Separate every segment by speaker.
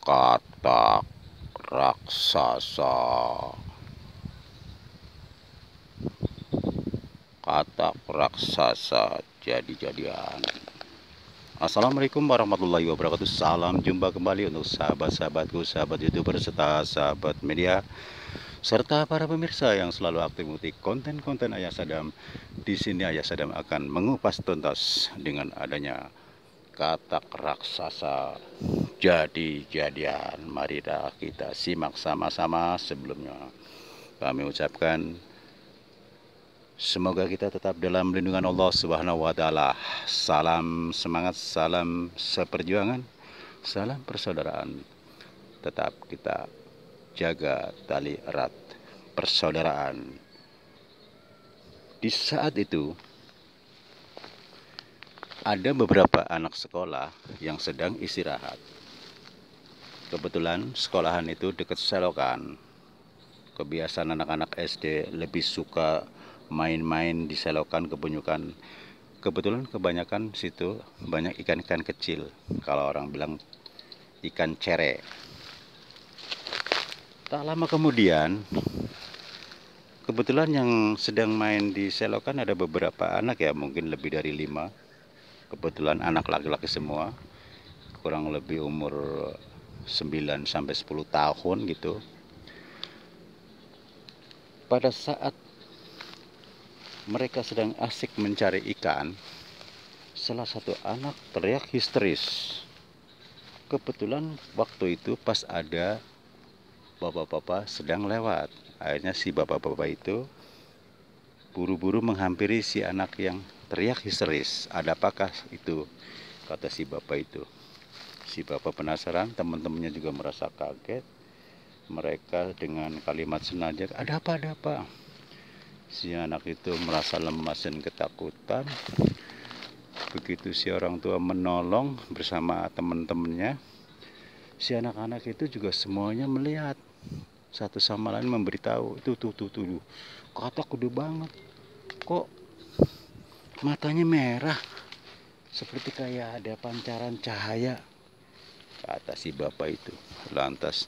Speaker 1: Katak raksasa, katak raksasa jadi-jadian. Assalamualaikum warahmatullahi wabarakatuh. Salam jumpa kembali untuk sahabat-sahabatku, sahabat YouTuber serta sahabat media, serta para pemirsa yang selalu aktif mengikuti konten-konten Ayah Sadam. Di sini Ayah Sadam akan mengupas tuntas dengan adanya katak raksasa jadi-jadian. Marilah kita simak sama-sama. Sebelumnya kami ucapkan semoga kita tetap dalam lindungan Allah Subhanahu wa Ta'ala. Salam semangat, salam seperjuangan, salam persaudaraan. Tetap kita jaga tali erat persaudaraan. Di saat itu, ada beberapa anak sekolah yang sedang istirahat. Kebetulan sekolahan itu dekat selokan. Kebiasaan anak-anak SD lebih suka main-main di selokan kebanyakan. Kebetulan kebanyakan situ banyak ikan-ikan kecil. Kalau orang bilang ikan cere. Tak lama kemudian, kebetulan yang sedang main di selokan ada beberapa anak ya, mungkin lebih dari 5. Kebetulan anak laki-laki semua, kurang lebih umur 9 sampai 10 tahun gitu. Pada saat mereka sedang asik mencari ikan, salah satu anak teriak histeris. Kebetulan waktu itu pas ada bapak-bapak sedang lewat. Akhirnya si bapak-bapak itu buru-buru menghampiri si anak yang teriak histeris. Ada apakah itu? Kata si bapak itu. Si bapak penasaran, teman-temannya juga merasa kaget. Mereka dengan kalimat senajak, ada apa, ada apa? Si anak itu merasa lemas dan ketakutan. Begitu si orang tua menolong bersama teman-temannya, si anak-anak itu juga semuanya melihat. Satu sama lain memberitahu, tuh, katak gede banget. Kok matanya merah? Seperti kayak ada pancaran cahaya, kata si bapak itu. Lantas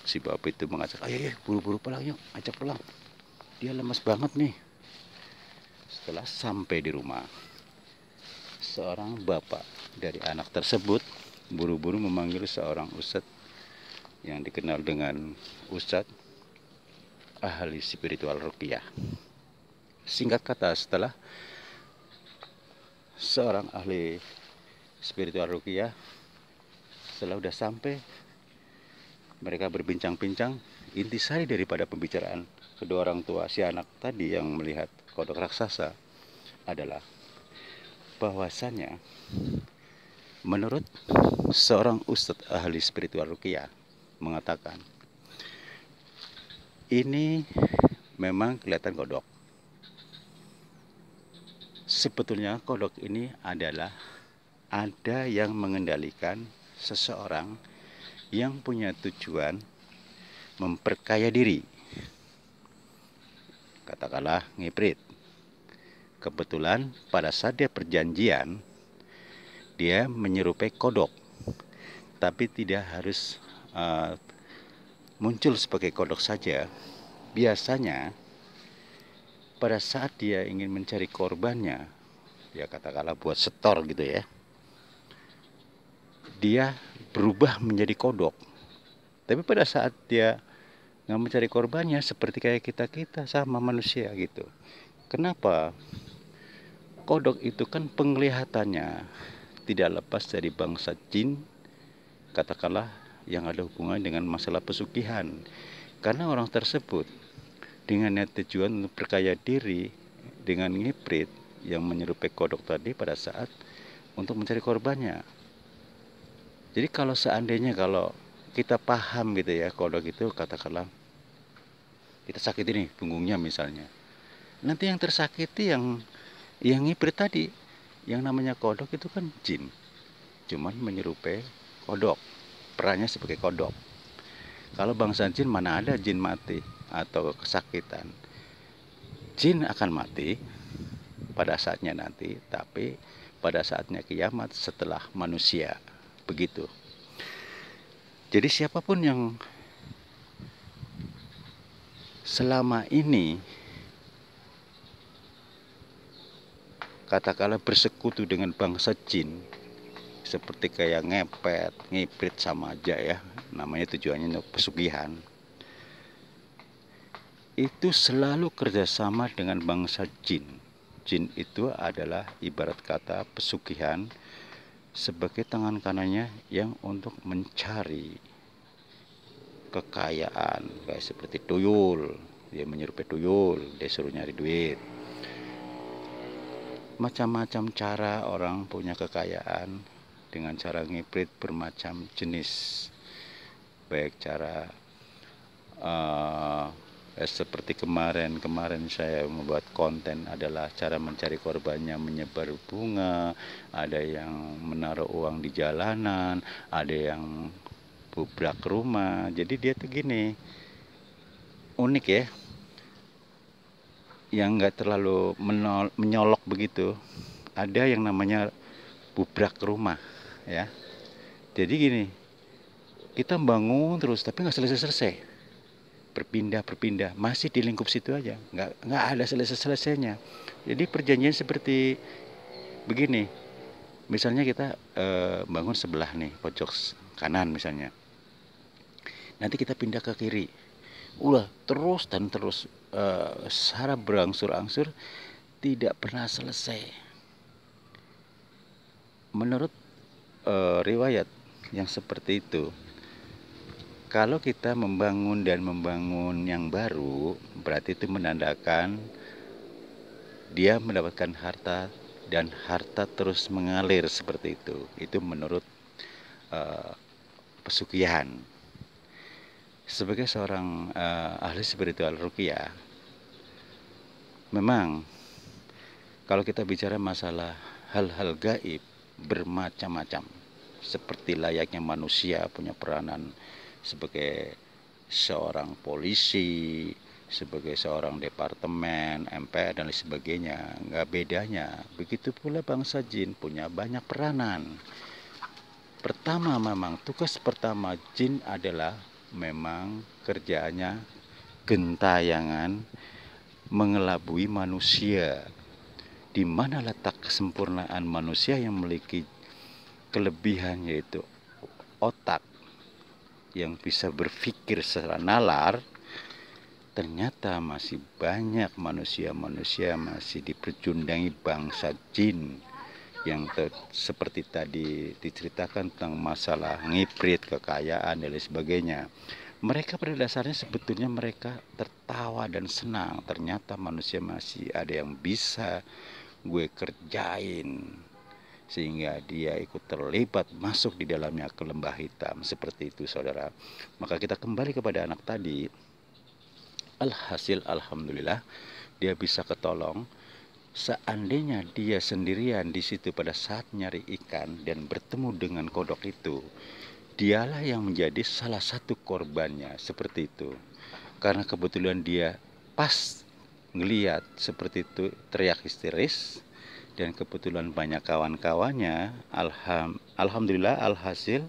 Speaker 1: si bapak itu mengajak, ayo buru-buru pulang yuk, ajak pulang. Dia lemas banget nih. Setelah sampai di rumah, seorang bapak dari anak tersebut buru-buru memanggil seorang ustadz yang dikenal dengan ustadz ahli spiritual ruqyah. Singkat kata, setelah seorang ahli spiritual ruqyah, setelah udah sampai, mereka berbincang-bincang. Intisari daripada pembicaraan kedua orang tua si anak tadi yang melihat kodok raksasa adalah bahwasannya menurut seorang ustadz ahli spiritual ruqyah mengatakan, ini memang kelihatan kodok. Sebetulnya kodok ini adalah ada yang mengendalikan seseorang yang punya tujuan memperkaya diri, katakanlah ngiprit. Kebetulan pada saat dia perjanjian, dia menyerupai kodok, tapi tidak harus muncul sebagai kodok saja. Biasanya pada saat dia ingin mencari korbannya, ya katakanlah buat setor gitu ya, dia berubah menjadi kodok. Tapi pada saat dia nggak mencari korbannya, seperti kayak kita sama manusia gitu. Kenapa? Kodok itu kan penglihatannya tidak lepas dari bangsa jin, katakanlah yang ada hubungan dengan masalah pesugihan. Karena orang tersebut dengan niat tujuan untuk perkaya diri dengan ngiprit yang menyerupai kodok tadi pada saat untuk mencari korbannya. Jadi kalau seandainya kalau kita paham gitu ya, kodok itu katakanlah kita sakit ini punggungnya misalnya, nanti yang tersakiti yang ngiprit tadi, yang namanya kodok itu kan jin, cuman menyerupai kodok, perannya sebagai kodok. Kalau bangsa jin mana ada jin mati atau kesakitan. Jin akan mati pada saatnya nanti, tapi pada saatnya kiamat setelah manusia, begitu. Jadi siapapun yang selama ini katakanlah bersekutu dengan bangsa jin, seperti kayak ngepet, ngiprit sama aja ya, namanya tujuannya untuk pesugihan, itu selalu kerjasama dengan bangsa jin. Jin itu adalah ibarat kata pesugihan sebagai tangan kanannya yang untuk mencari kekayaan, kayak seperti tuyul, dia menyerupai tuyul, dia suruh nyari duit. Macam-macam cara orang punya kekayaan dengan cara ngiprit bermacam jenis, baik cara seperti kemarin saya membuat konten adalah cara mencari korbannya menyebar bunga, ada yang menaruh uang di jalanan, ada yang bubrak rumah. Jadi dia tuh gini, unik ya, yang nggak terlalu menyolok begitu. Ada yang namanya bubrak rumah ya. Jadi gini, kita bangun terus tapi nggak selesai-selesai, berpindah masih di lingkup situ aja, nggak ada selesainya. Jadi perjanjian seperti begini, misalnya kita bangun sebelah nih, pojok kanan misalnya, nanti kita pindah ke kiri, udah terus dan terus, secara berangsur-angsur tidak pernah selesai. Menurut riwayat yang seperti itu, kalau kita membangun yang baru, berarti itu menandakan dia mendapatkan harta dan harta terus mengalir seperti itu. Itu menurut pesugihan. Sebagai seorang ahli spiritual ruqyah, memang kalau kita bicara masalah hal-hal gaib bermacam-macam, seperti layaknya manusia punya peranan sebagai seorang polisi, sebagai seorang departemen, MPR dan lain sebagainya. Nggak bedanya. Begitu pula bangsa jin punya banyak peranan. Pertama, memang tugas pertama jin adalah memang kerjaannya gentayangan mengelabui manusia. Di mana letak kesempurnaan manusia yang memiliki kelebihan, yaitu otak yang bisa berpikir secara nalar. Ternyata masih banyak manusia masih dipercundangi bangsa jin yang seperti tadi diceritakan tentang masalah ngiprit, kekayaan dan lain sebagainya. Mereka pada dasarnya sebetulnya mereka tertawa dan senang, ternyata manusia masih ada yang bisa gue kerjain, sehingga dia ikut terlibat masuk di dalamnya ke lembah hitam. Seperti itu saudara. Maka kita kembali kepada anak tadi. Alhasil alhamdulillah dia bisa ketolong. Seandainya dia sendirian di situ pada saat nyari ikan dan bertemu dengan kodok itu, dialah yang menjadi salah satu korbannya. Seperti itu. Karena kebetulan dia pas ngeliat seperti itu, teriak histeris, dan kebetulan banyak kawan-kawannya. Alhamdulillah alhasil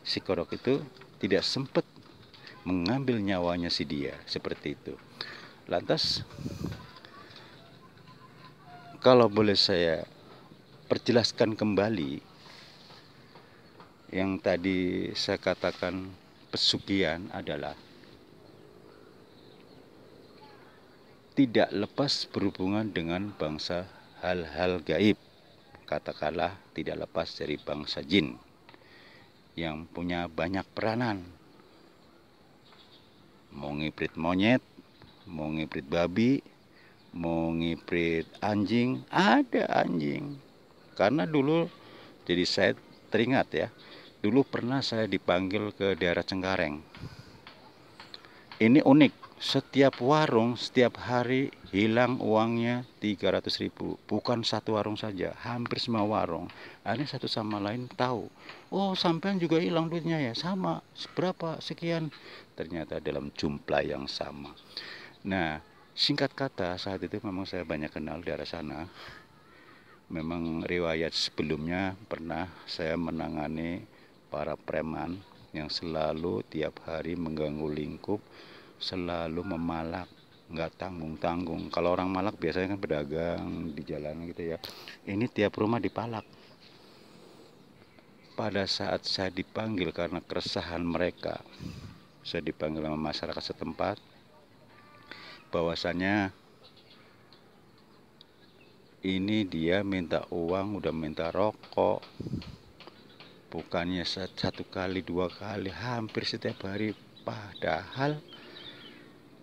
Speaker 1: si kodok itu tidak sempat mengambil nyawanya si dia. Seperti itu. Lantas kalau boleh saya perjelaskan kembali yang tadi saya katakan, pesugihan adalah tidak lepas berhubungan dengan bangsa hal-hal gaib. Katakanlah tidak lepas dari bangsa jin yang punya banyak peranan. Mau ngiprit monyet, mau ngiprit babi, mau ngiprit anjing, ada anjing. Karena dulu, jadi saya teringat ya, dulu pernah saya dipanggil ke daerah Cengkareng. Ini unik. Setiap warung setiap hari hilang uangnya 300.000. Bukan satu warung saja, hampir semua warung. Akhirnya satu sama lain tahu, oh sampean juga hilang duitnya ya, sama, berapa, sekian. Ternyata dalam jumlah yang sama. Nah, singkat kata, saat itu memang saya banyak kenal daerah sana. Memang riwayat sebelumnya pernah saya menangani para preman yang selalu tiap hari mengganggu lingkup, selalu memalak, nggak tanggung-tanggung. Kalau orang malak biasanya kan pedagang di jalan gitu ya. Ini tiap rumah dipalak. Pada saat saya dipanggil karena keresahan mereka, saya dipanggil sama masyarakat setempat, bahwasannya ini dia minta uang, udah minta rokok, bukannya satu kali, dua kali, hampir setiap hari. Padahal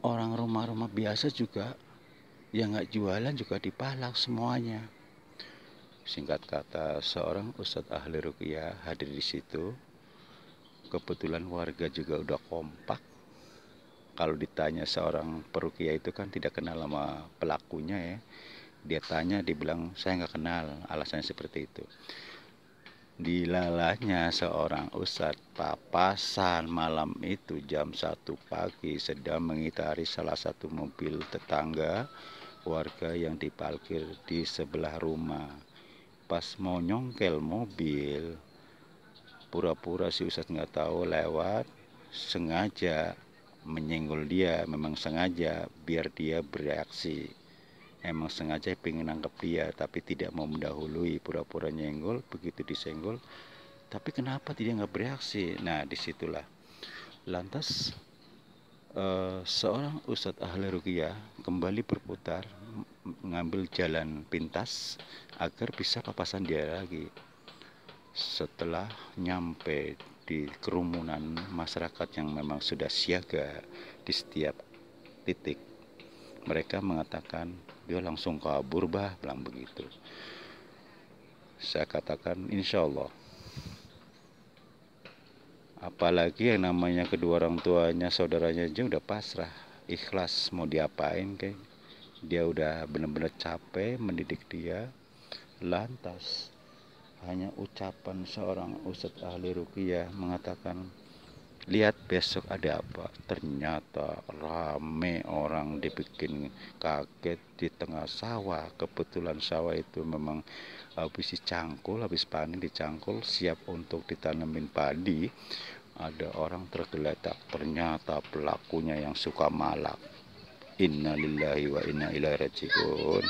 Speaker 1: orang rumah-rumah biasa juga yang nggak jualan juga dipalak semuanya. Singkat kata, seorang ustadz ahli ruqyah hadir di situ. Kebetulan warga juga udah kompak. Kalau ditanya seorang peruqyah itu kan tidak kenal sama pelakunya ya. Dia tanya, dibilang saya nggak kenal, alasannya seperti itu. Dilalahnya seorang ustadz papasan malam itu jam 1 pagi sedang mengitari salah satu mobil tetangga warga yang diparkir di sebelah rumah. Pas mau nyongkel mobil, pura-pura si ustadz nggak tahu lewat, sengaja menyenggol dia, memang sengaja biar dia bereaksi. Emang sengaja pengen nangkep dia, tapi tidak mau mendahului, pura-pura nyenggol. Begitu disenggol, tapi kenapa dia nggak bereaksi? Nah, disitulah lantas seorang ustadz ahli ruqyah kembali berputar, mengambil jalan pintas agar bisa papasan dia lagi. Setelah nyampe di kerumunan masyarakat yang memang sudah siaga di setiap titik, mereka mengatakan dia langsung kabur bah, bilang begitu. Saya katakan insya Allah, apalagi yang namanya kedua orang tuanya, saudaranya aja udah pasrah, ikhlas, mau diapain kayak. Dia udah benar-benar capek mendidik dia. Lantas hanya ucapan seorang ustadz ahli ruqyah mengatakan, lihat besok ada apa. Ternyata rame orang, dibikin kaget di tengah sawah. Kebetulan sawah itu memang habis dicangkul, habis panen dicangkul, siap untuk ditanamin padi. Ada orang tergeletak, ternyata pelakunya yang suka malak. Inna lillahi wa inna ilaihi rajiun.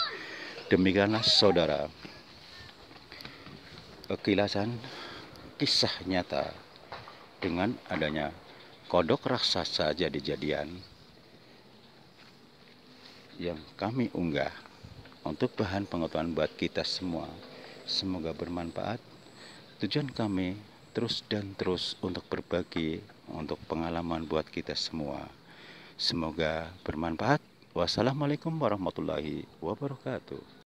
Speaker 1: Demikianlah saudara, kilasan kisah nyata dengan adanya kodok raksasa jadi-jadian yang kami unggah untuk bahan pengetahuan buat kita semua. Semoga bermanfaat. Tujuan kami terus dan terus untuk berbagi, untuk pengalaman buat kita semua. Semoga bermanfaat. Wassalamualaikum warahmatullahi wabarakatuh.